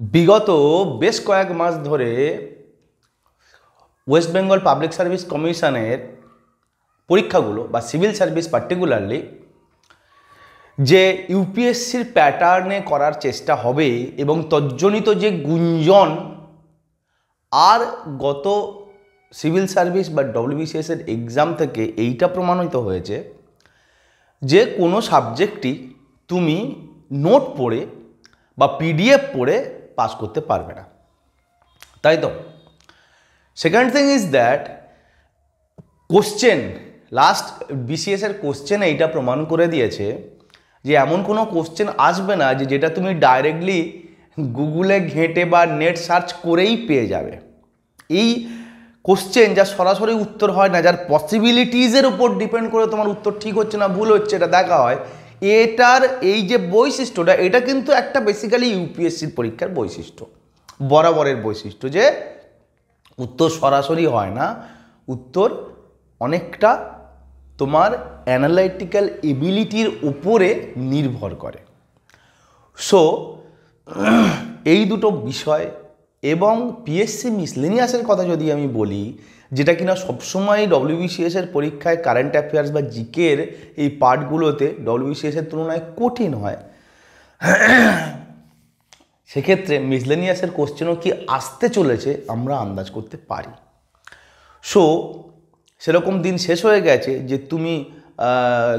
বিগত বেশ কয়েক মাস ধরে ওয়েস্ট বেঙ্গল পাবলিক সার্ভিস কমিশনের পরীক্ষাগুলো বা সিভিল সার্ভিস পার্টিকুলারলি যে ইউপিএসসির প্যাটার্নে করার চেষ্টা হবে এবং তজ্জনিত যে গুঞ্জন আর গত সিভিল সার্ভিস বা ডব্লিউবিসিএস এর এক্সাম থেকে এইটা প্রমাণিত হয়েছে যে কোনো সাবজেক্টই তুমি নোট পড়ে বা পিডিএফ পড়ে পাস করতে পারবে না, তাই তো। Second thing is that question last BCS এর কোশ্চেন এইটা প্রমাণ করে দিয়েছে যে এমন কোনো কোশ্চেন আসবে না যে যেটা তুমি ডাইরেক্টলি গুগলে ঘেঁটে বা নেট সার্চ করেই পেয়ে যাবে। এই কোশ্চেন যা সরাসরি উত্তর হয় না, যার পসিবিলিটিজের উপর ডিপেন্ড করে তোমার উত্তর ঠিক হচ্ছে না ভুল হচ্ছে এটা দেখা হয়, এটার এই যে বৈশিষ্ট্যটা এটা কিন্তু একটা বেসিক্যালি ইউপিএসসির পরীক্ষার বৈশিষ্ট্য, বরাবরের বৈশিষ্ট্য, যে উত্তর সরাসরি হয় না, উত্তর অনেকটা তোমার অ্যানালাইটিক্যাল এবিলিটির উপরে নির্ভর করে। সো এই দুটো বিষয় এবং পিএসসি মিসলেনিয়াসের কথা যদি আমি বলি, যেটা কিনা সবসময় ডব্লিউবিসিএস এর পরীক্ষায় কারেন্ট অ্যাফেয়ার্স বা জিকের এই পার্টগুলোতে ডব্লিউবিসিএস এর তুলনায় কঠিন হয়, সেক্ষেত্রে মিসলেনিয়াসের কোশ্চেনও কি আসতে চলেছে আমরা আন্দাজ করতে পারি। সো সেরকম দিন শেষ হয়ে গেছে যে তুমি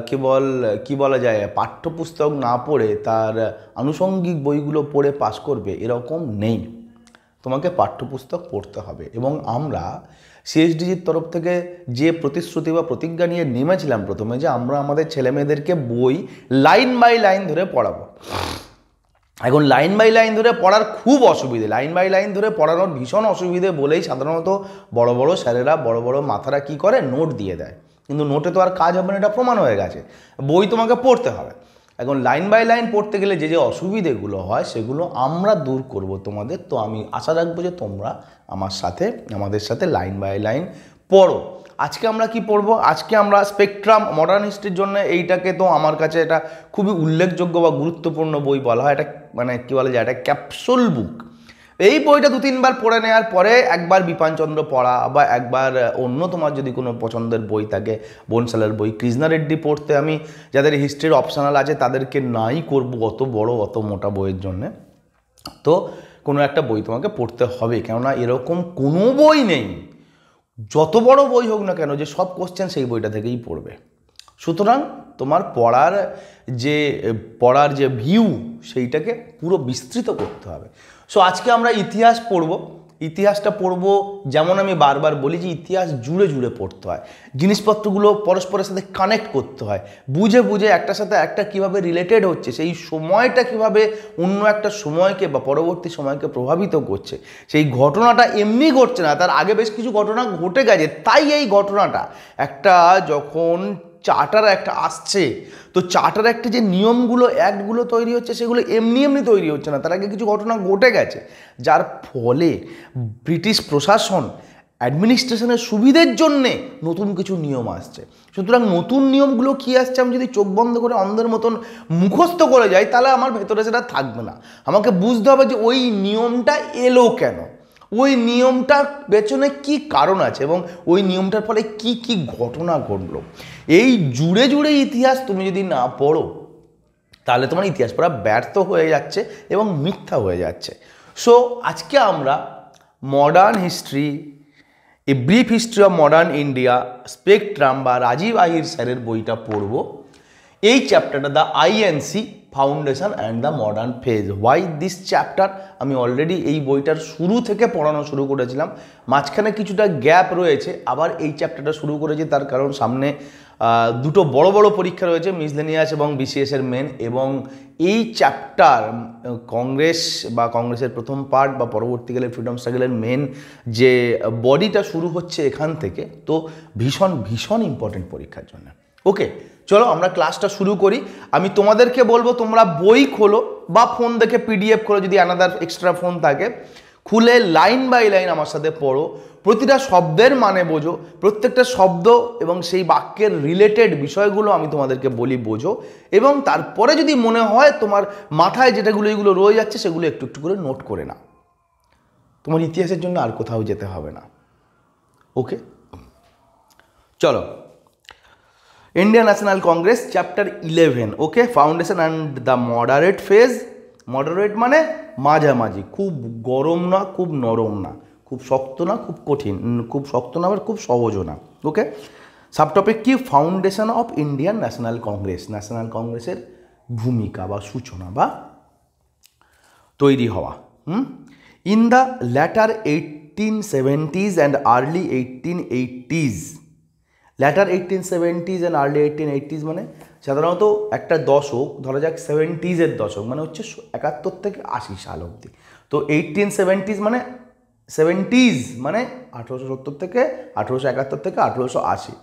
কেবল কি বলা যায় পাঠ্যপুস্তক না পড়ে তার আনুষঙ্গিক বইগুলো পড়ে পাস করবে এরকম নেই, তোমাকে পাঠ্যপুস্তক পড়তে হবে। এবং আমরা সিএসডিজির তরফ থেকে যে প্রতিশ্রুতি বা প্রতিজ্ঞা নিয়ে নেমেছিলাম প্রথমে, যে আমরা আমাদের ছেলেমেয়েদেরকে বই লাইন বাই লাইন ধরে পড়াবো। এখন লাইন বাই লাইন ধরে পড়ার খুব অসুবিধে, লাইন বাই লাইন ধরে পড়ানোর ভীষণ অসুবিধে বলেই সাধারণত বড় বড় স্যারেরা বড় বড় মাথারা কি করে, নোট দিয়ে দেয়। কিন্তু নোটে তো আর কাজ হবে না, এটা প্রমাণ হয়ে গেছে, বই তোমাকে পড়তে হবে। এখন লাইন বাই লাইন পড়তে গেলে যে যে অসুবিধেগুলো হয় সেগুলো আমরা দূর করব তোমাদের। তো আমি আশা রাখবো যে তোমরা আমাদের সাথে লাইন বাই লাইন পড়ো। আজকে আমরা কি পড়বো? আজকে আমরা স্পেকট্রাম মডার্ন হিস্ট্রির জন্য এইটাকে তো আমার কাছে এটা খুবই উল্লেখযোগ্য বা গুরুত্বপূর্ণ বই বলা হয়। এটা মানে কি বলা যায়, এটা ক্যাপসুল বুক। এই বইটা 2-3 বার পড়ে নেওয়ার পরে একবার বিপানচন্দ্র পড়া বা একবার অন্য তোমার যদি কোনো পছন্দের বই থাকে, বনসালের বই, কৃষ্ণা রেড্ডি পড়তে আমি যাদের হিস্ট্রির অপশনাল আছে তাদেরকে নাই করব অত বড় অত মোটা বইয়ের জন্যে। তো কোনো একটা বই তোমাকে পড়তে হবে, কেননা এরকম কোনো বই নেই যত বড় বই হোক না কেন যে সব কোশ্চেন সেই বইটা থেকেই পড়বে। সুতরাং তোমার পড়ার যে ভিউ সেইটাকে পুরো বিস্তৃত করতে হবে। সো আজকে আমরা ইতিহাস পড়ব। ইতিহাসটা পড়ব যেমন আমি বারবার বলি যে ইতিহাস জুড়ে জুড়ে পড়তে হয়, জিনিসপত্রগুলো পরস্পরের সাথে কানেক্ট করতে হয়, বুঝে বুঝে একটার সাথে একটা কীভাবে রিলেটেড হচ্ছে, সেই সময়টা কীভাবে অন্য একটা সময়কে বা পরবর্তী সময়কে প্রভাবিত করছে। সেই ঘটনাটা এমনি ঘটছে না, তার আগে বেশ কিছু ঘটনা ঘটে গেছে, তাই এই ঘটনাটা একটা যখন চার্টার একটা আসছে, তো চার্টার একটা যে নিয়মগুলো অ্যাক্টগুলো তৈরি হচ্ছে সেগুলো এমনি এমনি তৈরি হচ্ছে না, তার আগে কিছু ঘটনা ঘটে গেছে, যার ফলে ব্রিটিশ প্রশাসন অ্যাডমিনিস্ট্রেশনের সুবিধের জন্যে নতুন কিছু নিয়ম আসছে। সুতরাং নতুন নিয়মগুলো কী আসছে আমি যদি চোখ বন্ধ করে অন্ধের মতন মুখস্থ করে যাই তাহলে আমার ভেতরে সেটা থাকবে না। আমাকে বুঝতে হবে যে ওই নিয়মটা এলো কেন, ওই নিয়মটার পেছনে কি কারণ আছে এবং ওই নিয়মটার ফলে কি কি ঘটনা ঘটলো। এই জুড়ে জুড়ে ইতিহাস তুমি যদি না পড়ো তাহলে তোমার ইতিহাস পড়া ব্যর্থ হয়ে যাচ্ছে এবং মিথ্যা হয়ে যাচ্ছে। সো আজকে আমরা modern history, a brief history of modern India, spectrum বা রাজীব আহির স্যারের বইটা পড়ব। এই চ্যাপ্টারটা the INC foundation and the modern phase. Why this chapter? আমি অলরেডি এই বইটার শুরু থেকে পড়ানো শুরু করেছিলাম, মাঝখানে কিছুটা গ্যাপ রয়েছে, আবার এই চ্যাপ্টারটা শুরু করেছি তার কারণ সামনে দুটো বড় বড় পরীক্ষা রয়েছে, মিসলেনিয়াস এবং বিসিএস এর মেন, এবং এই চ্যাপ্টার কংগ্রেসের প্রথম পার্ট বা পরবর্তীকালে ফ্রিডম স্ট্রাগলের মেন যে বডিটা শুরু হচ্ছে এখান থেকে, তো ভীষণ ভীষণ ইম্পর্টেন্ট পরীক্ষার জন্য। ওকে, চলো আমরা ক্লাসটা শুরু করি। আমি তোমাদেরকে বলবো তোমরা বই খোলো বা ফোন দেখে পিডিএফ খোলো যদি আনাদার এক্সট্রা ফোন থাকে, খুলে লাইন বাই লাইন আমার সাথে পড়ো, প্রতিটা শব্দের মানে বোঝো, প্রত্যেকটা শব্দ এবং সেই বাক্যের রিলেটেড বিষয়গুলো আমি তোমাদেরকে বলি বোঝো, এবং তারপরে যদি মনে হয় তোমার মাথায় এগুলো রয়ে যাচ্ছে সেগুলো একটু একটু করে নোট করে নাও। তোমার ইতিহাসের জন্য আর কোথাও যেতে হবে না। ওকে, চলো, Indian National Congress chapter 11। Okay, foundation and the moderate phase. Moderate মানে মাঝামাঝি, খুব গরম না, খুব নরম না, খুব শক্ত না, খুব কঠিন, খুব শক্ত না আবার খুব সহজও না। ওকে, সাবটপিক কি? Foundation of Indian National Congress, national কংগ্রেসের ভূমিকা বা সূচনা বা তৈরি হওয়া। In the later 1870s and early 1880s, later 1870s and early 1880s মানে সাধারণত একটা দশক, ধরা যাক 70s দশক, মানে হচ্ছে 71 থেকে 80 সাল অবধি। তো 1870s মানে 70s মানে 1870 থেকে 1871 থেকে 1880।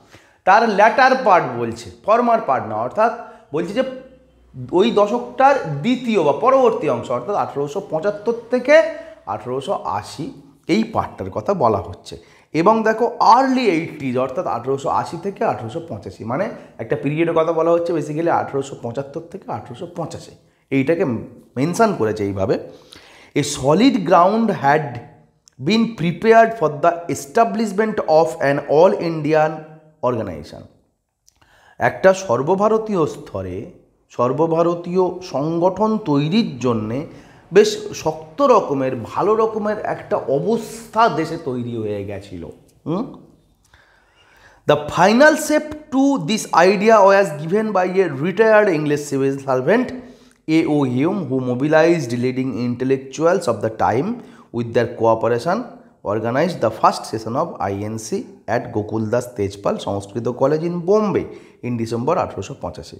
তার ল্যাটার পার্ট বলছে, ফর্মার পার্ট না, অর্থাৎ বলছে যে ওই দশকটার দ্বিতীয় বা পরবর্তী অংশ, অর্থাৎ 1875 থেকে 1880 এই পার্টটার কথা বলা হচ্ছে। এবং দেখো আর্লি 80s অর্থাৎ 1880 থেকে 1885, মানে একটা পিরিয়ডের কথা বলা হচ্ছে, বেসিক্যালি 1875 থেকে 1885 এইটাকে মেনশন করেছে এইভাবে। A solid ground had been prepared for the establishment of an all Indian organisation. একটা সর্বভারতীয় স্তরে সর্বভারতীয় সংগঠন তৈরির জন্যে বেশ শক্ত রকমের, ভালো রকমের একটা অবস্থা দেশে তৈরি হয়ে গেছিল। The final shape to this idea was given by a retired English civil servant A.O. Hume, who mobilized leading intellectuals of the time with their cooperation, organized the first session of INC at Gokuldas Tejpal Sanskrit College in Bombay in December 1885।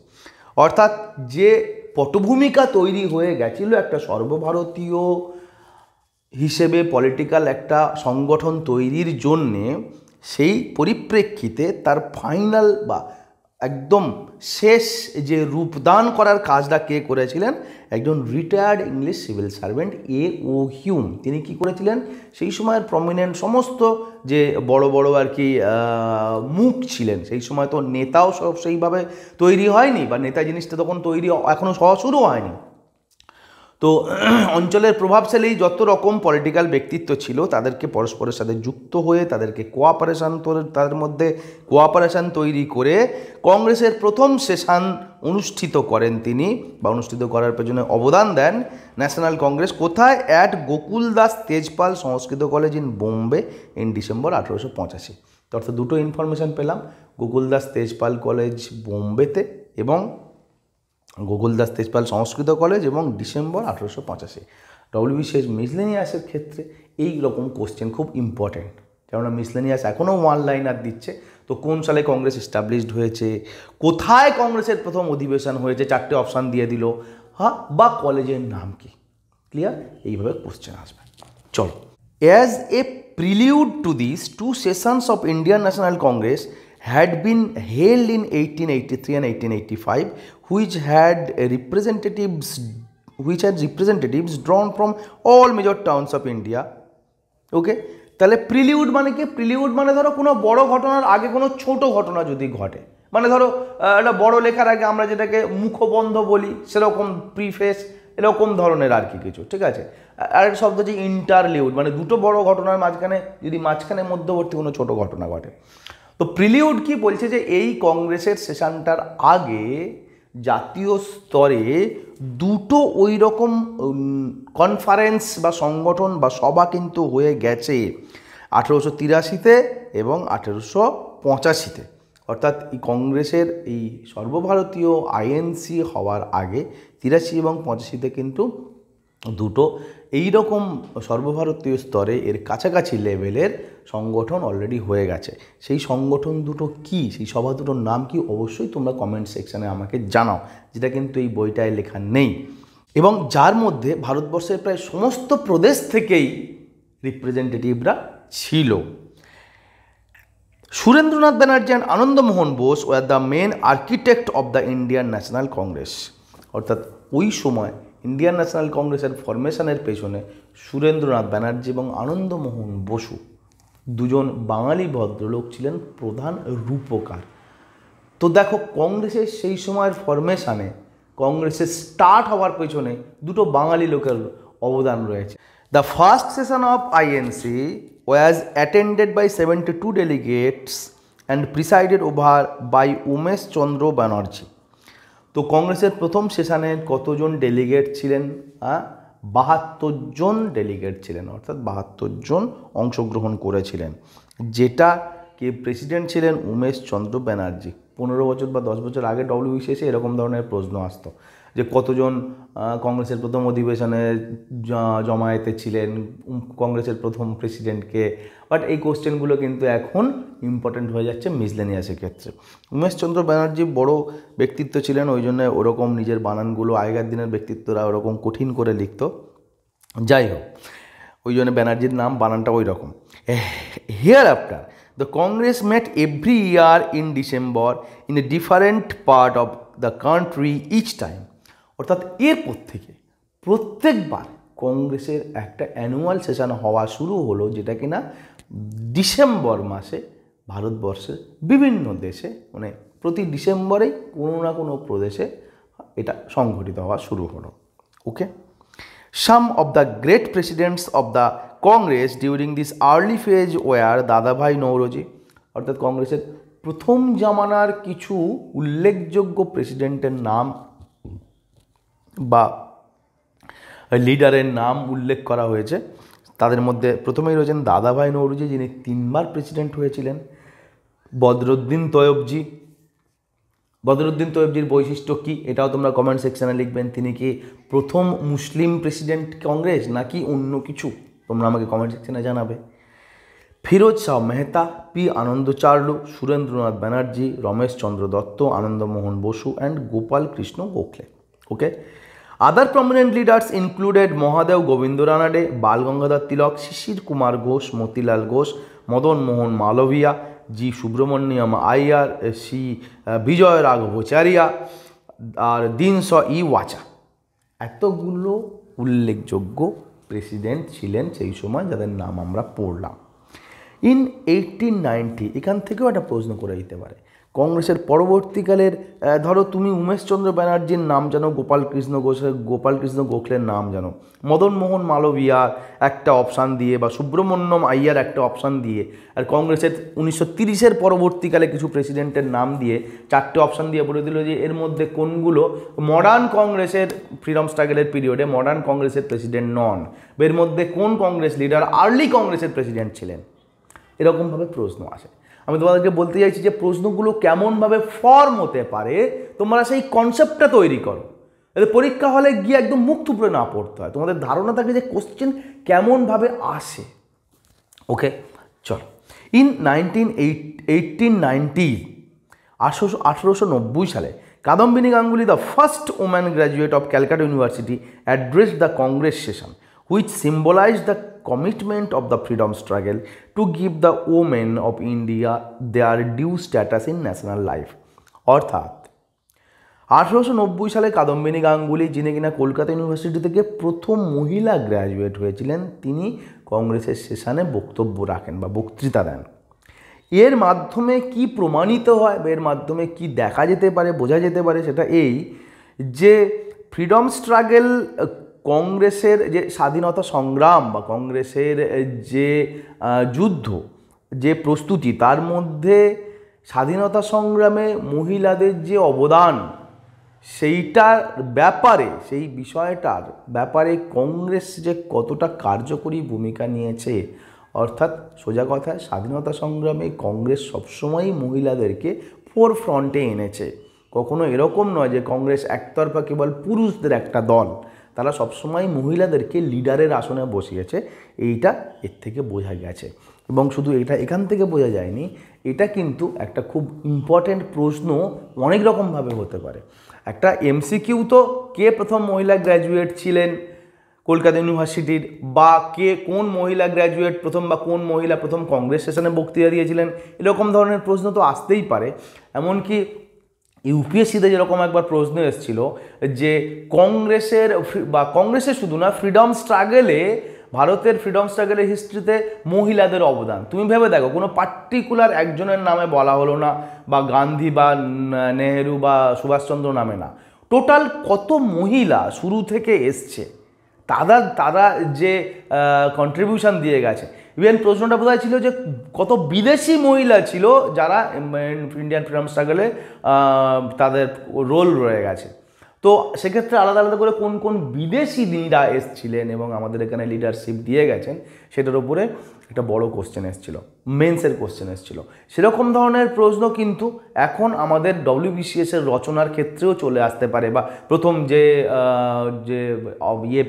অর্থাৎ যে পটভূমিকা তৈরি হয়ে গেছিল একটা সর্বভারতীয় হিসেবে political একটা সংগঠন তৈরির জন্যে, সেই পরিপ্রেক্ষিতে তার ফাইনাল বা একদম শেষ যে রূপদান করার কাজটা কে করেছিলেন? একজন retired English civil servant A.O. Hume. তিনি কি করেছিলেন? সেই সময়ের প্রমিনেন্ট সমস্ত যে বড় বড় আর কি মুখ ছিলেন, সেই সময় তো নেতাও সব সেইভাবে তৈরি হয়নি, বা নেতা জিনিসটা তখন তৈরি এখনও শুরু হয়নি। তো অঞ্চলের প্রভাবশালী যত রকম পলিটিক্যাল ব্যক্তিত্ব ছিল তাদেরকে পরস্পরের সাথে যুক্ত হয়ে তাদের মধ্যে কোঅপারেশন তৈরি করে কংগ্রেসের প্রথম সেশন অনুষ্ঠিত করেন তিনি, বা অনুষ্ঠিত করার পেছনে অবদান দেন ন্যাশনাল কংগ্রেস। কোথায়? At Gokuldas Tejpal Sanskrit college in Bombay in December 1885। অর্থাৎ দুটো ইনফরমেশান পেলাম, গোকুলদাস তেজপাল কলেজ বোম্বেতে এবং গোকুলদাস তেজপাল সংস্কৃত কলেজ এবং ডিসেম্বর 1885। WBCS মিসলেনিয়াসের ক্ষেত্রে এই রকম কোশ্চেন খুব ইম্পর্ট্যান্ট, কেননা মিসলেনিয়াস এখনও ওয়ান লাইনার দিচ্ছে। তো কোন সালে কংগ্রেস এস্টাবলিশড হয়েছে, কোথায় কংগ্রেসের প্রথম অধিবেশন হয়েছে, 4টে অপশান দিয়ে দিল, হ্যাঁ, বা কলেজের নাম কি, ক্লিয়ার? এইভাবে কোশ্চেন আসবে। চলো, as a prelude to this, 2 sessions of Indian National Congress had been held in 1883 and 1885, which had representatives drawn from all major towns of India. ওকে, তাহলে প্রিলিউড মানে কি? প্রিলিউড মানে ধরো কোনো বড় ঘটনার আগে কোনো ছোট ঘটনা যদি ঘটে, মানে ধরো একটা বড় লেখার আগে আমরা যেটাকে মুখবন্ধ বলি, সেরকম প্রিফেস, এরকম ধরনের আর কি কিছু, ঠিক আছে? আরেকটা শব্দ হচ্ছে ইন্টারলিউড, মানে দুটো বড় ঘটনার মাঝখানে যদি মধ্যবর্তী কোনো ছোট ঘটনা ঘটে। তো প্রিলিউড কি বলছে? যে এই কংগ্রেসের সেশনটার আগে জাতীয় স্তরে দুটো ওই রকম কনফারেন্স বা সংগঠন বা সভা কিন্তু হয়ে গেছে 1883-তে এবং 1885-তে। অর্থাৎ এই কংগ্রেসের এই সর্বভারতীয় INC হওয়ার আগে 83 এবং 85-তে কিন্তু দুটো এই রকম সর্বভারতীয় স্তরে এর কাছাকাছি লেভেলের সংগঠন অলরেডি হয়ে গেছে। সেই সংগঠন দুটো কি, সেই সভা দুটোর নাম কি, অবশ্যই তোমরা কমেন্ট সেকশানে আমাকে জানাও, যেটা কিন্তু এই বইটায় লেখা নেই, এবং যার মধ্যে ভারতবর্ষের প্রায় সমস্ত প্রদেশ থেকেই রিপ্রেজেন্টেটিভরা ছিল। Surendranath Banerjee and Anandamohan Bose were the main architect of the Indian National Congress. অর্থাৎ ওই সময় ইন্ডিয়ান ন্যাশনাল কংগ্রেসের ফরমেশনের পেছনে সুরেন্দ্রনাথ ব্যানার্জি এবং আনন্দমোহন বসু দুজন বাঙালি ভদ্রলোক ছিলেন প্রধান রূপকার। তো দেখো, কংগ্রেসের সেই সময়ের ফরমেশানে, কংগ্রেসের স্টার্ট হওয়ার পেছনে দুটো বাঙালি লোকের অবদান রয়েছে। The first session of INC was attended by 72 delegates and presided over by Umesh Chandra Banerjee. তো কংগ্রেসের প্রথম সেশনে কতজন ডেলিগেট ছিলেন? 72 জন ডেলিগেট ছিলেন, অর্থাৎ 72 জন অংশগ্রহণ করেছিলেন, যেটা কে প্রেসিডেন্ট ছিলেন উমেশ চন্দ্র ব্যানার্জি। 15 বছর বা 10 বছর আগে ডব্লিউবিসিএসে এরকম ধরনের প্রশ্ন আসতো যে কতজন কংগ্রেসের প্রথম অধিবেশনে জমায়েতে ছিলেন, কংগ্রেসের প্রথম প্রেসিডেন্টকে। বাট এই কোশ্চেনগুলো কিন্তু এখন ইম্পর্টেন্ট হয়ে যাচ্ছে মিসলেনিয়াসের ক্ষেত্রে। উমেশচন্দ্র ব্যানার্জি বড় ব্যক্তিত্ব ছিলেন, ওই জন্য ওরকম নিজের বানানগুলো, আগেকার দিনের ব্যক্তিত্বরা ওরকম কঠিন করে লিখত। যাই হোক, ওই জন্য ব্যানার্জির নাম বানানটা ওই রকম। Here after the Congress met every year in December in a different part of the country each time. অর্থাৎ এরপর থেকে প্রত্যেকবার কংগ্রেসের একটা অ্যানুয়াল সেশন হওয়া শুরু হলো, যেটা কিনা ডিসেম্বর মাসে ভারতবর্ষের বিভিন্ন দেশে, মানে প্রতি ডিসেম্বরেই কোনো না কোনো প্রদেশে এটা সংঘটিত হওয়া শুরু হলো। ওকে, Some of the great presidents of the Congress during this early phase were দাদাভাই নওরোজি। অর্থাৎ কংগ্রেসের প্রথম জামানার কিছু উল্লেখযোগ্য প্রেসিডেন্টের নাম বা লিডারের নাম উল্লেখ করা হয়েছে। তাদের মধ্যে প্রথমেই রয়েছেন দাদাভাই নওরোজি, যিনি 3 বার প্রেসিডেন্ট হয়েছিলেন। বদরুদ্দিন তৈয়বজি। বদরুদ্দিন তৈয়বজির বৈশিষ্ট্য কী, এটাও তোমরা কমেন্ট সেকশানে লিখবেন। তিনি কি প্রথম মুসলিম প্রেসিডেন্ট কংগ্রেস নাকি অন্য কিছু, তোমরা আমাকে কমেন্ট সেকশানে জানাবে। Firoz Shah Mehta, P Anandacharlu, Surendranath Banerjee, Romesh Chandra Dutt, Anandamohan Bose and Gopal Krishna Gokhale. Okay, other prominent leaders included Mahadev Govind Ranade, Bal Gangadhar Tilak, Sisir Kumar Ghosh, Motilal Ghosh, Madan Mohan Malaviya, G Subramania Iyer, C Vijaya Raghavachariar আর দীনশ ই ওয়াচা। এতগুলো উল্লেখযোগ্য প্রেসিডেন্ট ছিলেন সেই সময়, যাদের নাম আমরা পড়লাম। ইন 1890, এখান থেকেও একটা প্রশ্ন করে দিতে পারে, কংগ্রেসের পরবর্তীকালের, ধরো তুমি উমেশচন্দ্র ব্যানার্জির নাম জানো, গোপাল কৃষ্ণ গোখলের নাম জানো, মদন মোহন মালভিয়ার একটা অপশান দিয়ে বা সুব্রমণ্যম আইয়ার একটা অপশান দিয়ে, আর কংগ্রেসের 1930-এর পরবর্তীকালে কিছু প্রেসিডেন্টের নাম দিয়ে 4টে অপশান দিয়ে বলে দিল যে এর মধ্যে কোনগুলো মডার্ন কংগ্রেসের ফ্রিডম স্ট্রাগলের পিরিয়ডে মডার্ন কংগ্রেসের প্রেসিডেন্ট নন, এর মধ্যে কোন কংগ্রেস লিডার আর্লি কংগ্রেসের প্রেসিডেন্ট ছিলেন। এরকমভাবে প্রশ্ন আসে। আমি তোমাদেরকে বলতে চাইছি যে প্রশ্নগুলো কেমনভাবে ফর্ম হতে পারে, তোমরা সেই কনসেপ্টটা তৈরি করো, এতে পরীক্ষা হলে গিয়ে একদম মুখ থুবড়ে না পড়তে হয়, তোমাদের ধারণা থাকে যে কোশ্চেন কেমনভাবে আসে। ওকে, চলো। ইন 1890 সালে Kadambini Ganguly, the first woman graduate of Calcutta university, addressed the Congress session which symbolized the commitment of the freedom struggle to give the women of India their due status in national life. অর্থাৎ 1890 সালে কাদম্বিনী গাঙ্গুলি, যিনি কিনা Kolkata university থেকে প্রথম মহিলা graduate হয়েছিলেন, তিনি কংগ্রেসের সেশনে বক্তব্য রাখেন বা বক্তৃতা দেন। এর মাধ্যমে কি প্রমাণিত হয়, এর মাধ্যমে কি দেখা যেতে পারে, বোঝা যেতে পারে, সেটা এই যে ফ্রিডম স্ট্রাগল, কংগ্রেসের যে স্বাধীনতা সংগ্রাম বা কংগ্রেসের যে যুদ্ধ, যে প্রস্তুতি, তার মধ্যে স্বাধীনতা সংগ্রামে মহিলাদের যে অবদান, সেইটার ব্যাপারে, সেই বিষয়টার ব্যাপারে কংগ্রেস যে কতটা কার্যকরী ভূমিকা নিয়েছে। অর্থাৎ সোজা কথায় স্বাধীনতা সংগ্রামে কংগ্রেস সবসময়ই মহিলাদেরকে ফোরফ্রন্টে এনেছে। কখনো এরকম নয় যে কংগ্রেস একতরফা কেবল পুরুষদের একটা দল, তারা সবসময় মহিলাদেরকে লিডারের আসনে বসিয়েছে, এইটা এর থেকে বোঝা গেছে। এবং শুধু এটা এখান থেকে বোঝা যায়নি, এটা কিন্তু একটা খুব ইম্পর্ট্যান্ট প্রশ্ন অনেক রকমভাবে হতে পারে। একটা এমসিকিউ তো, কে প্রথম মহিলা গ্র্যাজুয়েট ছিলেন কলকাতা ইউনিভার্সিটির, বা কে কোন মহিলা গ্র্যাজুয়েট প্রথম, বা কোন মহিলা প্রথম কংগ্রেস সেশনে বক্তৃতা দিয়েছিলেন, এরকম ধরনের প্রশ্ন তো আসতেই পারে। এমনকি ইউপিএসসিতে যেরকম একবার প্রশ্ন এসেছিল যে কংগ্রেসের, বা কংগ্রেসের শুধু না, ফ্রিডম স্ট্রাগলে ভারতের ফ্রিডম স্ট্রাগলের হিস্ট্রিতে মহিলাদের অবদান তুমি ভেবে দেখো, কোনো পার্টিকুলার একজনের নামে বলা হলো না, বা গান্ধী বা নেহেরু বা সুভাষচন্দ্র নামে না, টোটাল কত মহিলা শুরু থেকে এসছে, তারা যে কন্ট্রিবিউশন দিয়ে গেছে। ইভেন প্রশ্নটা বোধহয় ছিল যে কত বিদেশি মহিলা ছিল যারা ইন্ডিয়ান ফ্রিডম স্ট্রাগলে তাদের রোল রয়ে গেছে। তো সেক্ষেত্রে আলাদা আলাদা করে কোন কোন বিদেশিরা এসছিলেন এবং আমাদের এখানে লিডারশিপ দিয়ে গেছেন, সেটার উপরে একটা বড় কোশ্চেন এসেছিলো, মেন্সের কোশ্চেন এসেছিলো। সেরকম ধরনের প্রশ্ন কিন্তু এখন আমাদের ডব্লিউবিসিএসের রচনার ক্ষেত্রেও চলে আসতে পারে, বা প্রথম যে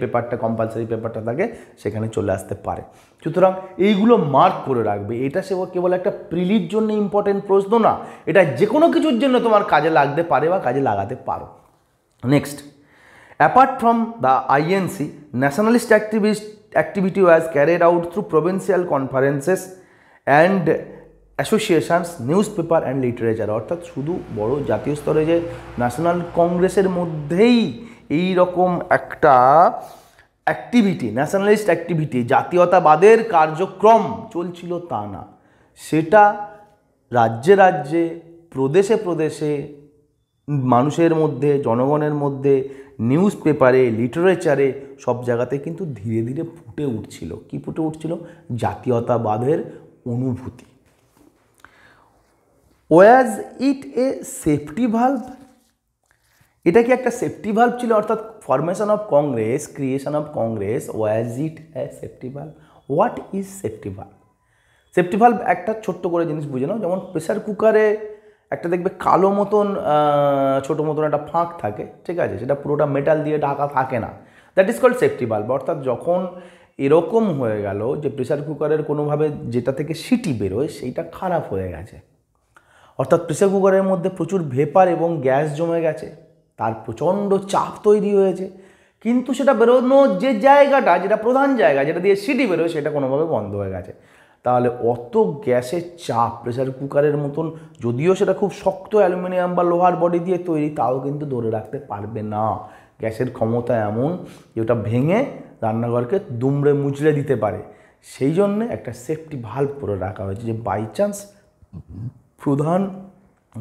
পেপারটা, কম্পালসারি পেপারটা থাকে, সেখানে চলে আসতে পারে। সুতরাং এইগুলো মার্ক করে রাখবে। এটা সে কেবল একটা প্রিলির জন্য ইম্পর্টেন্ট প্রশ্ন না, এটা যে কোনো কিছুর জন্য তোমার কাজে লাগতে পারে বা কাজে লাগাতে পারো। Next, apart from the INC, nationalist activity was carried out through provincial conferences and associations, newspaper and literature। অর্থাৎ শুধু বড় জাতীয় স্তরে যে ন্যাশনাল কংগ্রেসের মধ্যেই এই রকম একটা অ্যাক্টিভিটি, ন্যাশনালিস্ট অ্যাক্টিভিটি, জাতীয়তাবাদের কার্যক্রম চলছিল তা না, সেটা রাজ্যে রাজ্যে, প্রদেশে প্রদেশে, মানুষের মধ্যে, জনগণের মধ্যে, নিউজ পেপারে, লিটারেচারে, সব জায়গাতে কিন্তু ধীরে ধীরে ফুটে উঠছিল। কি ফুটে উঠছিল? জাতীয়তাবাদের অনুভূতি। ওয়াজ ইট এ সেফটি ভালভ? এটা কি একটা সেফটি ভালভ ছিল? অর্থাৎ formation of Congress, creation of Congress, was it a safety valve? What is safety valve? Safety valve একটা ছোট্ট করে জিনিস বুঝে নাও, যেমন প্রেসার কুকারে একটা দেখবে কালো মতন ছোটো মতন একটা ফাঁক থাকে, ঠিক আছে, সেটা পুরোটা মেটাল দিয়ে ঢাকা থাকে না, that is called safety valve. অর্থাৎ যখন এরকম হয়ে গেল যে প্রেসার কুকারের কোনোভাবে যেটা থেকে সিটি বেরোয় সেইটা খারাপ হয়ে গেছে, অর্থাৎ প্রেসার কুকারের মধ্যে প্রচুর ভেপার এবং গ্যাস জমে গেছে, তার প্রচণ্ড চাপ তৈরি হয়েছে, কিন্তু সেটা বেরোনোর যে জায়গাটা, যেটা প্রধান জায়গা, যেটা দিয়ে সিটি বেরোয়, সেটা কোনোভাবে বন্ধ হয়ে গেছে। তাহলে অত গ্যাসের চাপ প্রেসার কুকারের মতন, যদিও সেটা খুব শক্ত অ্যালুমিনিয়াম বা লোহার বডি দিয়ে তৈরি, তাও কিন্তু ধরে রাখতে পারবে না। গ্যাসের ক্ষমতা এমন যে ওটা ভেঙে রান্নাঘরকে দুমড়ে মুচড়ে দিতে পারে। সেই জন্যে একটা সেফটি ভালভ করে রাখা হয়েছে, যে বাই চান্স প্রধান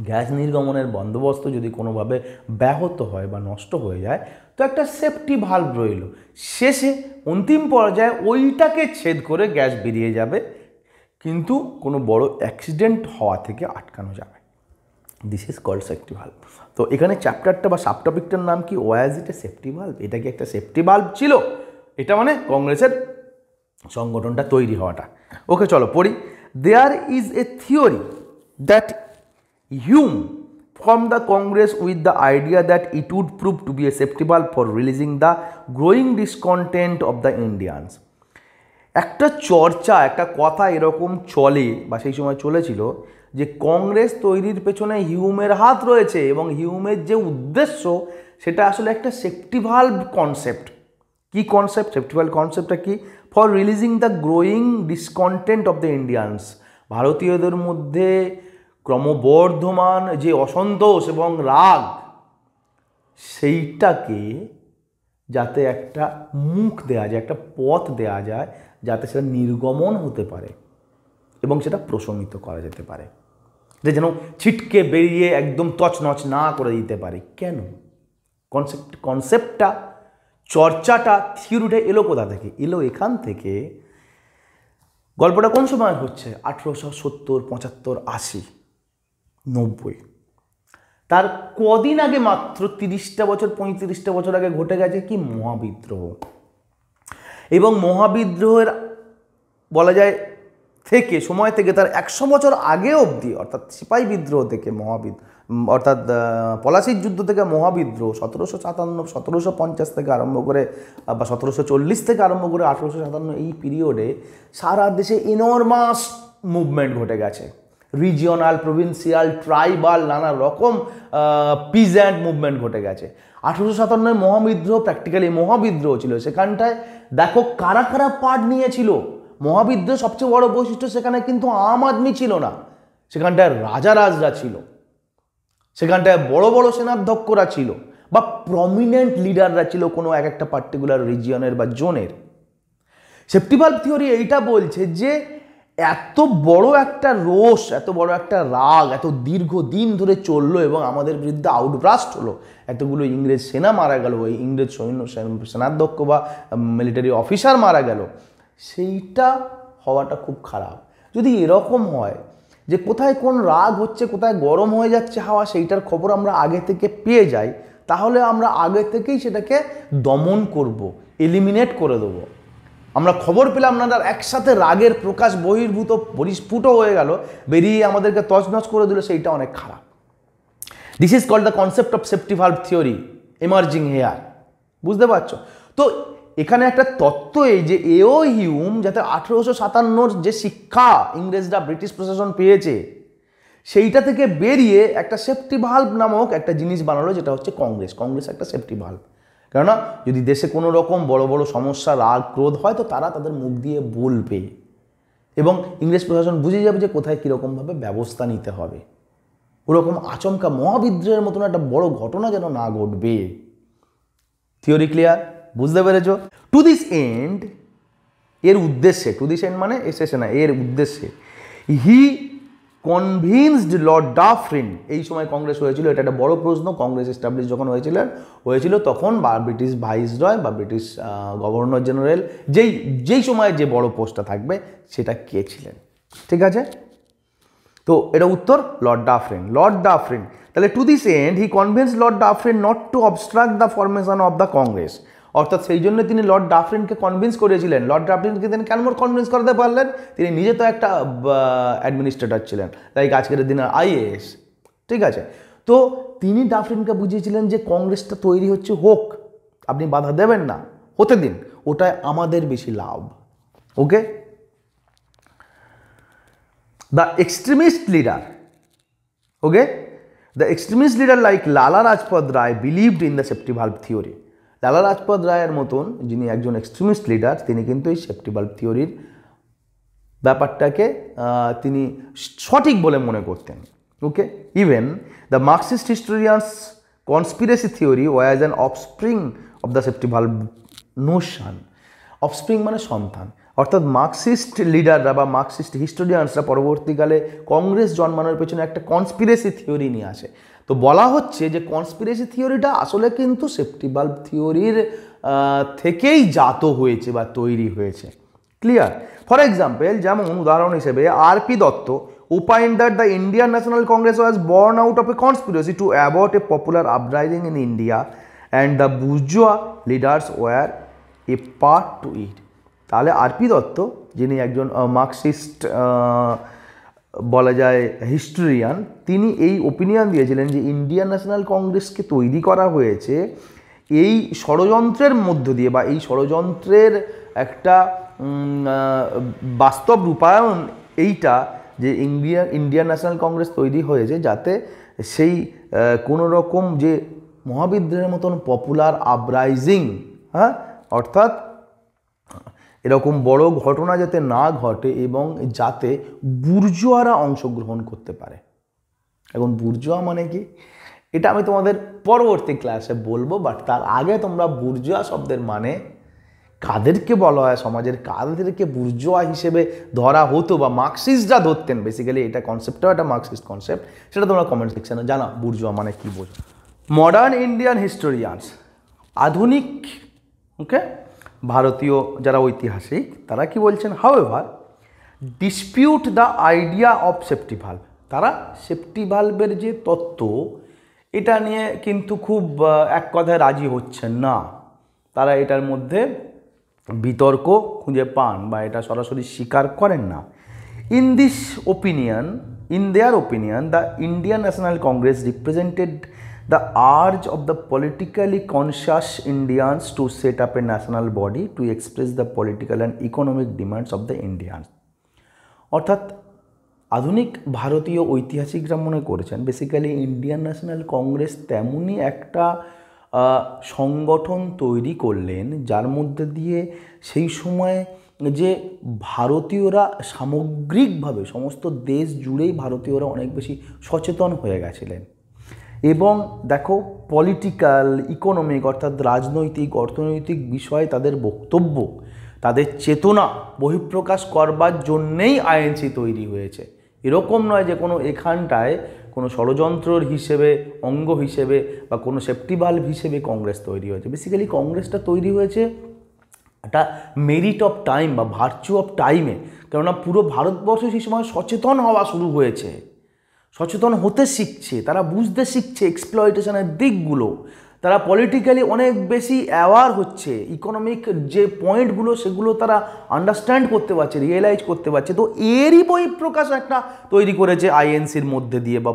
গ্যাস নির্গমনের বন্দোবস্ত যদি কোনোভাবে ব্যাহত হয় বা নষ্ট হয়ে যায়, তো একটা সেফটি ভালভ রইল, শেষে অন্তিম পর্যায়ে ওইটাকে ছেদ করে গ্যাস বেরিয়ে যাবে, কিন্তু কোনো বড় অ্যাক্সিডেন্ট হওয়া থেকে আটকানো যাবে। This is called safety valve. তো এখানে চ্যাপ্টারটা বা সাব টপিকটার নাম কি? Was it a safety valve? এটা কি একটা সেফটি ভালভ ছিল? এটা মানে কংগ্রেসের সংগঠনটা তৈরি হওয়াটা। ওকে, চলো পড়ি। There is a theory that Hume formed the Congress with the idea that it would prove to be a safety valve for releasing the growing discontent of the Indians। একটা চর্চা, একটা কথা এরকম চলে বা সেই সময় চলেছিল যে কংগ্রেস তৈরির পেছনে হিউমের হাত রয়েছে, এবং হিউমের যে উদ্দেশ্য সেটা আসলে একটা সেফটি ভালভ কনসেপ্ট। কি কনসেপ্ট? সেফটি ভালভ কনসেপ্টটা কি? For releasing the growing discontent of the Indians. ভারতীয়দের মধ্যে ক্রমবর্ধমান যে অসন্তোষ এবং রাগ, সেইটাকে যাতে একটা মুখ দেয়া যায়, একটা পথ দেয়া যায়, যাতে সেটা নির্গমন হতে পারে এবং সেটা প্রশমিত করা যেতে পারে, যে যেন ছিটকে বেরিয়ে একদম তছনছ না করে দিতে পারে। কেন? কনসেপ্টটা, চর্চাটা, থিওরিটা এলো কোথা থেকে? এলো এখান থেকে। গল্পটা কোন সময় হচ্ছে? 1870, 75, 80, 90। তার কদিন আগে, মাত্র 30টা বছর, 35টা বছর আগে ঘটে গেছে কি? মহাবিদ্রোহ। এবং মহাবিদ্রোহের বলা যায় থেকে, সময় থেকে তার 100 বছর আগে অবধি, অর্থাৎ সিপাহী বিদ্রোহ থেকে অর্থাৎ পলাশির যুদ্ধ থেকে মহাবিদ্রোহ 1757, 1750 থেকে আরম্ভ করে বা 1740 থেকে আরম্ভ করে 1857, এই পিরিয়ডে সারা দেশে এনর্মাস মুভমেন্ট ঘটে গেছে। রিজিওনাল, প্রভিন্সিয়াল, ট্রাইবাল, নানা রকম পিজেন্ট মুভমেন্ট ঘটে গেছে। 1857 মহাবিদ্রোহ প্র্যাকটিক্যালি মহাবিদ্রোহ ছিল। সেখানটায় দেখো কারা কারা পার্ট নিয়েছিল। মহাবিদ্রোহ সবচেয়ে বড় বৈশিষ্ট্য, সেখানে কিন্তু আম আদমি ছিল না, সেখানটায় রাজারাজরা ছিল, সেখানটায় বড় বড় সেনাধ্যক্ষরা ছিল, বা প্রমিনেন্ট লিডাররা ছিল কোনো একটা পার্টিকুলার রিজিয়নের বা জোনের। সেফটি ভালভ থিওরি এইটা বলছে যে এত বড় একটা রোষ, এত বড় একটা রাগ এত দীর্ঘদিন ধরে চললো এবং আমাদের বিরুদ্ধে আউটব্রাস্ট হলো, এতগুলো ইংরেজ সেনা মারা গেল, ওই ইংরেজ সেনাধ্যক্ষ বা মিলিটারি অফিসার মারা গেল, সেইটা হওয়াটা খুব খারাপ। যদি এরকম হয় যে কোথায় কোন রাগ হচ্ছে, কোথায় গরম হয়ে যাচ্ছে হাওয়া, সেইটার খবর আমরা আগে থেকে পেয়ে যাই, তাহলে আমরা আগে থেকেই সেটাকে দমন করব, এলিমিনেট করে দেবো। আমরা খবর পেলাম না, একসাথে রাগের প্রকাশ বহির্ভূত পরিস্ফুট হয়ে গেল, বেরিয়ে আমাদেরকে তছনছ করে দিল, সেইটা অনেক খারাপ। This is called the concept of safety valve theory emerging here. বুঝতে পারছো? তো এখানে একটা তত্ত্ব এই যে এও হিউম যাতে 1857 যে শিক্ষা ইংরেজরা ব্রিটিশ প্রশাসন পেয়েছে সেইটা থেকে বেরিয়ে একটা সেফটি ভালভ নামক একটা জিনিস বানালো, যেটা হচ্ছে কংগ্রেস। কংগ্রেস একটা সেফটি ভালভ। কেননা যদি দেশে কোনো রকম বড় বড় সমস্যা, রাগ ক্রোধ হয়, তো তারা তাদের মুখ দিয়ে বলবে এবং ইংরেজ প্রশাসন বুঝে যাবে যে কোথায় কীরকমভাবে ব্যবস্থা নিতে হবে। ওরকম আচমকা মহাবিদ্রোহের মতন একটা বড় ঘটনা যেন না ঘটবে। Theory clear? বুঝতে পেরেছ? টু দিস এন্ড, এর উদ্দেশ্যে, টু দিস এন্ড মানে এসেছে না, এর উদ্দেশ্যে হি কনভিন্সড লর্ড ডাফরিন। এই সময় কংগ্রেস হয়েছিল, এটা একটা বড় প্রশ্ন। কংগ্রেস এস্টাবলিশ যখন হয়েছিল তখন বা ব্রিটিশ ভাইসরয় বা ব্রিটিশ গভর্নর জেনারেল, যেই সময়ে যে বড় পোস্টটা থাকবে সেটা কে ছিলেন? ঠিক আছে, তো এটা উত্তর লর্ড ডাফরিন। লর্ড ডাফরিন, তাহলে to this end he convinced Lord Dufferin not to obstruct the formation of the Congress. অর্থাৎ সেই জন্য তিনি লর্ড ডাফরিনকে কনভিন্স করেছিলেন। লর্ড ডাফরিনকে তিনি কেন কনভিন্স করতে পারলেন? তিনি নিজে তো একটা অ্যাডমিনিস্ট্রেটর ছিলেন, লাইক আজকের দিনের IAS। ঠিক আছে, তো তিনি ডাফরিনকে বুঝিয়েছিলেন যে কংগ্রেসটা তৈরি হচ্ছে, হোক, আপনি বাধা দেবেন না, হতে দিন, ওটায় আমাদের বেশি লাভ। Okay, the extremist leader, okay, the extremist leader like Lala Lajpat Rai believed in the safety valve theory. Lala Lajpat রায়ের মতন যিনি একজন এক্সট্রিমিস্ট লিডার, তিনি কিন্তু এই সেফটি ভালভ থিওরির ব্যাপারটাকে তিনি সঠিক বলে মনে করতেন। Okay, even the Marxist historians conspiracy theory was an offspring of the safety valve notion. Offspring মানে সন্তান, অর্থাৎ মার্কসিস্ট লিডাররা বা মার্কসিস্ট হিস্টোরিয়ানসরা পরবর্তীকালে কংগ্রেস জন্মানোর পেছনে একটা কনস্পিরেসি থিওরি নিয়ে আসে। তো বলা হচ্ছে যে কনস্পিরেসি থিওরিটা আসলে কিন্তু সেফটি ভালভ থিওরির থেকেই জাত হয়েছে বা তৈরি হয়েছে। ক্লিয়ার? ফর এক্সাম্পল, যেমন উদাহরণ হিসেবে RP Dutta opined that the Indian National Congress was born out of a conspiracy to abort a popular uprising in India and the bourgeois leaders were a part to it. তাহলে RP Dutta, যিনি একজন Marxist বলা যায় historian, তিনি এই opinion দিয়েছিলেন যে Indian national কংগ্রেসকে তৈরি করা হয়েছে এই ষড়যন্ত্রের মধ্য দিয়ে, বা এই ষড়যন্ত্রের একটা বাস্তব রূপায়ণ এইটা যে ইন্ডিয়ান ন্যাশনাল কংগ্রেস তৈরি হয়েছে যাতে সেই কোনো রকম যে মহাবিদ্রোহের মতন পপুলার আপরাইজিং, হ্যাঁ, অর্থাৎ এরকম বড় ঘটনা যাতে না ঘটে এবং যাতে বুর্জোয়ারা অংশগ্রহণ করতে পারে। এখন বুর্জোয়া মানে কি, এটা আমি তোমাদের পরবর্তী ক্লাসে বলবো, বাট তার আগে তোমরা বুর্জোয়া শব্দের মানে কাদেরকে বলা হয়, সমাজের কাদেরকে বুর্জোয়া হিসেবে ধরা হতো বা মার্কসিস্টরা ধরতেন, বেসিক্যালি এটা কনসেপ্টটাও একটা মার্কসিস্ট কনসেপ্ট, সেটা তোমরা কমেন্ট সেকশনে জানা বুর্জোয়া মানে কি বোঝো। মডার্ন ইন্ডিয়ান হিস্টোরিয়ানস, আধুনিক ওকে ভারতীয় যারা ঐতিহাসিক, তারা কি বলছেন? However dispute the idea of safety valve. তারা সেফটি ভালভের যে তত্ত্ব, এটা নিয়ে কিন্তু খুব এক কথায় রাজি হচ্ছেন না। তারা এটার মধ্যে বিতর্ক খুঁজে পান বা এটা সরাসরি স্বীকার করেন না। In their opinion the Indian National Congress represented the urge of the politically conscious Indians to set up a national body to express the political and economic demands of the Indians. অর্থাৎ আধুনিক ভারতীয় ঐতিহাসিকরা মনে করেছেন বেসিক্যালি ইন্ডিয়ান ন্যাশনাল কংগ্রেস তেমনই একটা সংগঠন তৈরি করলেন যার মধ্যে দিয়ে সেই সময় যে ভারতীয়রা সামগ্রিকভাবে সমস্ত দেশ জুড়েই ভারতীয়রা অনেক বেশি সচেতন হয়ে গেছিলেন এবং দেখো পলিটিক্যাল ইকোনমিক অর্থাৎ রাজনৈতিক অর্থনৈতিক বিষয়ে তাদের বক্তব্য, তাদের চেতনা বহিঃপ্রকাশ করবার জন্যেই আইএনসি তৈরি হয়েছে। এরকম নয় যে কোনো এখানটায় কোনো ষড়যন্ত্রর হিসেবে অঙ্গ হিসেবে বা কোনো সেফটি ভালভ হিসেবে কংগ্রেস তৈরি হয়েছে। বেসিক্যালি কংগ্রেসটা তৈরি হয়েছে একটা মেরিট অফ টাইম বা ভার্চু অফ টাইমে, কেননা পুরো ভারতবর্ষ সেই সময় সচেতন হওয়া শুরু হয়েছে, সচেতন হতে শিখছে, তারা বুঝতে শিখছে এক্সপ্লয়টেশনের দিকগুলো, তারা পলিটিক্যালি অনেক বেশি অ্যাওয়ার হচ্ছে, ইকোনমিক যে পয়েন্টগুলো সেগুলো তারা আন্ডারস্ট্যান্ড করতে পারছে, রিয়েলাইজ করতে পারছে। তো এরই বহিঃপ্রকাশ একটা তৈরি করেছে আইএনসির মধ্যে দিয়ে বা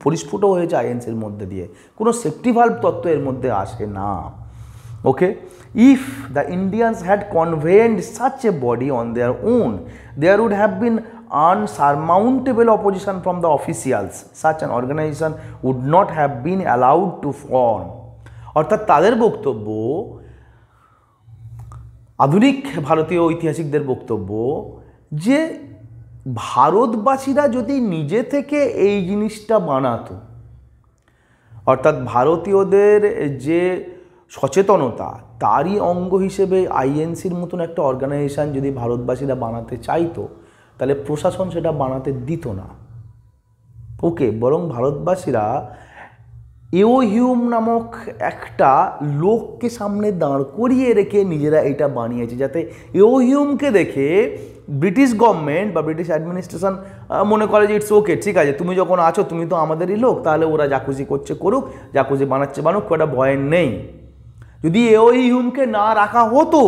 পরিস্ফুট হয়েছে আইএনসির মধ্যে দিয়ে। কোনো সেফটি ভালভ তত্ত্ব এর মধ্যে আসে না। ওকে, if the Indians had convened such a body on their own, there would have been unsurmountable opposition from the officials. Such an organization would not have been allowed to form. অর্থাৎ তাদের বক্তব্য, আধুনিক ভারতীয় ঐতিহাসিকদের বক্তব্য, যে ভারতবাসীরা যদি নিজে থেকে এই জিনিসটা বানাতো, অর্থাৎ ভারতীয়দের যে সচেতনতা তারই অঙ্গ হিসেবে আইএনসির মতন একটা অর্গানাইজেশান যদি ভারতবাসীরা বানাতে চাইতো, তাহলে প্রশাসন সেটা বানাতে দিত না। ওকে, বরং ভারতবাসীরা এও হিউম নামক একটা লোককে সামনে দাঁড় করিয়ে রেখে নিজেরা এটা বানিয়েছে, যাতে এও হিউমকে দেখে ব্রিটিশ গভর্নমেন্ট বা ব্রিটিশ অ্যাডমিনিস্ট্রেশন মনে করে যে ইটস ওকে, ঠিক আছে, তুমি যখন আছো তুমি তো আমাদেরই লোক, তাহলে ওরা যা খুশি করছে করুক, যা খুশি বানাচ্ছে বানুক, খুব একটা ভয়ের নেই। যদি এও হিউমকে না রাখা হতো,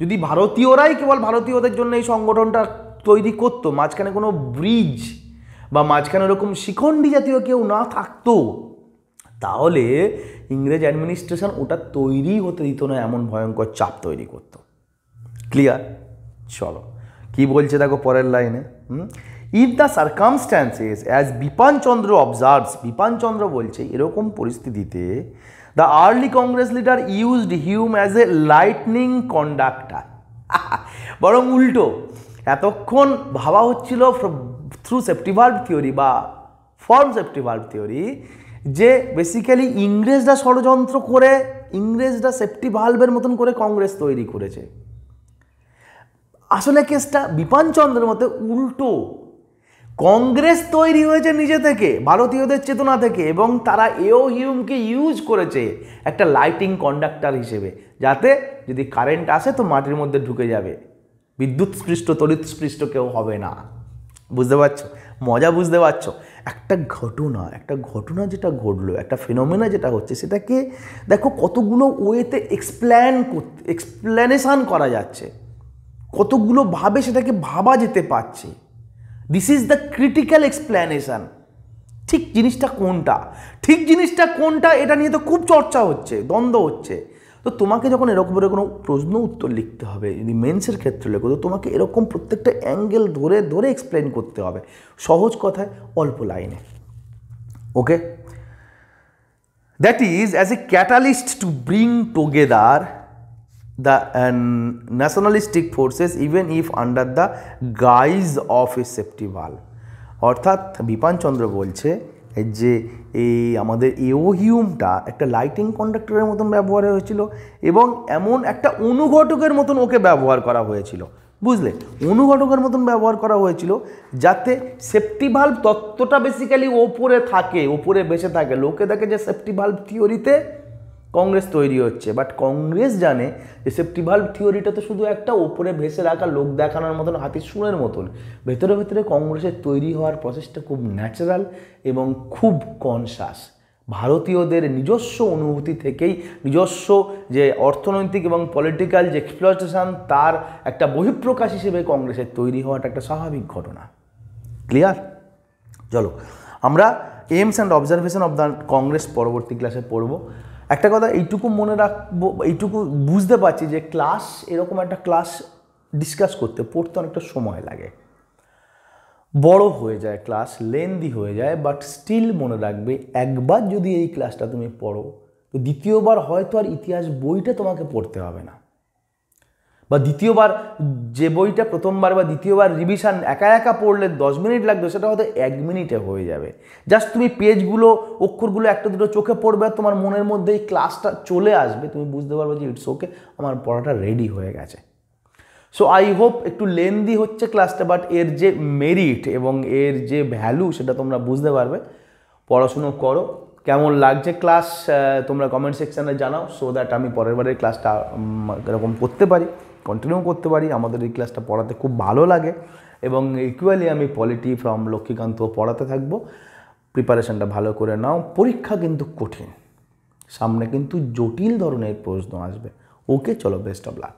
যদি ভারতীয়রাই কেবল ভারতীয়দের জন্য এই সংগঠনটা তৈরি করতো, মাঝখানে কোনো ব্রিজ বা মাঝখানে এরকম শিখণ্ডী জাতীয় কেউ না থাকতো, তাহলে ইংরেজ অ্যাডমিনিস্ট্রেশন ওটা তৈরি হতে দিত না, এমন ভয়ঙ্কর চাপ তৈরি করতো। ক্লিয়ার? চলো কি বলছে দেখো পরের লাইনে। If the circumstances as Bipan Chandra observes, Bipan Chandra বলছে এরকম পরিস্থিতিতে the early Congress leader used Hume as a lightning conductor. বরং উল্টো, এতক্ষণ ভাবা হচ্ছিল থ্রু সেফটি ভালভ থিওরি বা ফর্ম সেফটি ভালভ থিওরি, যে বেসিক্যালি ইংরেজরা ষড়যন্ত্র করে, ইংরেজরা সেফটি ভালভের মতন করে কংগ্রেস তৈরি করেছে। আসলে কেসটা বিপানচন্দ্রের মতে উল্টো, কংগ্রেস তৈরি হয়েছে নিজে থেকে, ভারতীয়দের চেতনা থেকে, এবং তারা এও হিউমকে ইউজ করেছে একটা লাইটিং কন্ডাক্টর হিসেবে, যাতে যদি কারেন্ট আসে তো মাটির মধ্যে ঢুকে যাবে, বিদ্যুৎ স্পৃষ্ট তড়িৎ স্পৃষ্ট কেউ হবে না। বুঝতে পারছো মজা? বুঝতে পারছো? একটা ঘটনা যেটা ঘটলো, একটা ফিনোমেনা যেটা হচ্ছে, সেটাকে দেখো কতগুলো ওয়েতে এক্সপ্লেনেশন করা যাচ্ছে, কতগুলো ভাবে সেটাকে ভাবা যেতে পারছে। This is the critical explanation. ঠিক জিনিসটা কোনটা এটা নিয়ে তো খুব চর্চা হচ্ছে, দ্বন্দ্ব হচ্ছে। তো তোমাকে যখন এরকম করে কোনো প্রশ্ন উত্তর লিখতে হবে, যদি মেন্সের ক্ষেত্রে লেখো, তো তোমাকে এরকম প্রত্যেকটা অ্যাঙ্গেল ধরে ধরে এক্সপ্লেন করতে হবে, সহজ কথায় অল্প লাইনে। Okay, that is as a catalyst to bring together the nationalistic forces even if under the guise of a safety valve। অর্থাৎ বিপানচন্দ্র বলছে যে এই আমাদের এও হিউমটা একটা লাইটিং কন্ডাক্টরের মতন ব্যবহার হয়েছিল, এবং এমন একটা অনুঘটকের মতন ওকে ব্যবহার করা হয়েছিল। বুঝলে, অনুঘটকের মতন ব্যবহার করা হয়েছিল যাতে সেফটি ভালভ তত্ত্বটা বেসিক্যালি ওপরে থাকে, ওপরে বেঁচে থাকে। লোকে দেখে যে সেফটি ভালভ থিওরিতে কংগ্রেস তৈরি হচ্ছে, বাট কংগ্রেস জানে যে সেফটি ভালভ থিওরিটা তো শুধু একটা ওপরে ভেসে রাখা, লোক দেখানোর মতন, হাতির সুরের মতন। ভেতরে ভেতরে কংগ্রেসের তৈরি হওয়ার প্রসেসটা খুব ন্যাচারাল এবং খুব কনসাস। ভারতীয়দের নিজস্ব অনুভূতি থেকেই, নিজস্ব যে অর্থনৈতিক এবং পলিটিক্যাল যে এক্সপ্লয়টেশন, তার একটা বহিঃপ্রকাশ হিসেবে কংগ্রেসের তৈরি হওয়াটা একটা স্বাভাবিক ঘটনা। ক্লিয়ার? চলো আমরা AIIMS and observation of the Congress পরবর্তী ক্লাসে পড়বো। একটা কথা এইটুকু মনে রাখবো, এইটুকু বুঝতে পারছি যে ক্লাস, এরকম একটা ক্লাস ডিসকাস করতে পড়তে অনেকটা সময় লাগে, বড় হয়ে যায় ক্লাস, লেন্দি হয়ে যায়, বাট স্টিল মনে রাখবে একবার যদি এই ক্লাসটা তুমি পড়ো, তো দ্বিতীয়বার হয়তো আর ইতিহাস বইটা তোমাকে পড়তে হবে না, বা দ্বিতীয়বার যে বইটা প্রথমবার বা দ্বিতীয়বার রিভিশন একা একা পড়লে 10 মিনিট লাগবে, সেটা হয়তো 1 মিনিটে হয়ে যাবে। জাস্ট তুমি পেজগুলো, অক্ষরগুলো একটা দুটো চোখে পড়বে, আর তোমার মনের মধ্যে এই ক্লাসটা চলে আসবে, তুমি বুঝতে পারবে যে ইটস ওকে, আমার পড়াটা রেডি হয়ে গেছে। সো আই হোপ একটু লেন্দি হচ্ছে ক্লাসটা, বাট এর যে মেরিট এবং এর যে ভ্যালু সেটা তোমরা বুঝতে পারবে। পড়াশুনো করো, কেমন লাগছে ক্লাস তোমরা কমেন্ট সেকশানে জানাও, সো দ্যাট আমি পরের বারের ক্লাসটা এরকম করতে পারি, কন্টিনিউ করতে পারি। আমাদের এই ক্লাসটা পড়াতে খুব ভালো লাগে এবং ইকুয়ালি আমি পলিটি ফ্রম লক্ষ্মীকান্তও পড়াতে থাকবো। প্রিপারেশানটা ভালো করে নাও, পরীক্ষা কিন্তু কঠিন, সামনে কিন্তু জটিল ধরনের প্রশ্ন আসবে। ওকে, চলো, বেস্ট অফ লাক।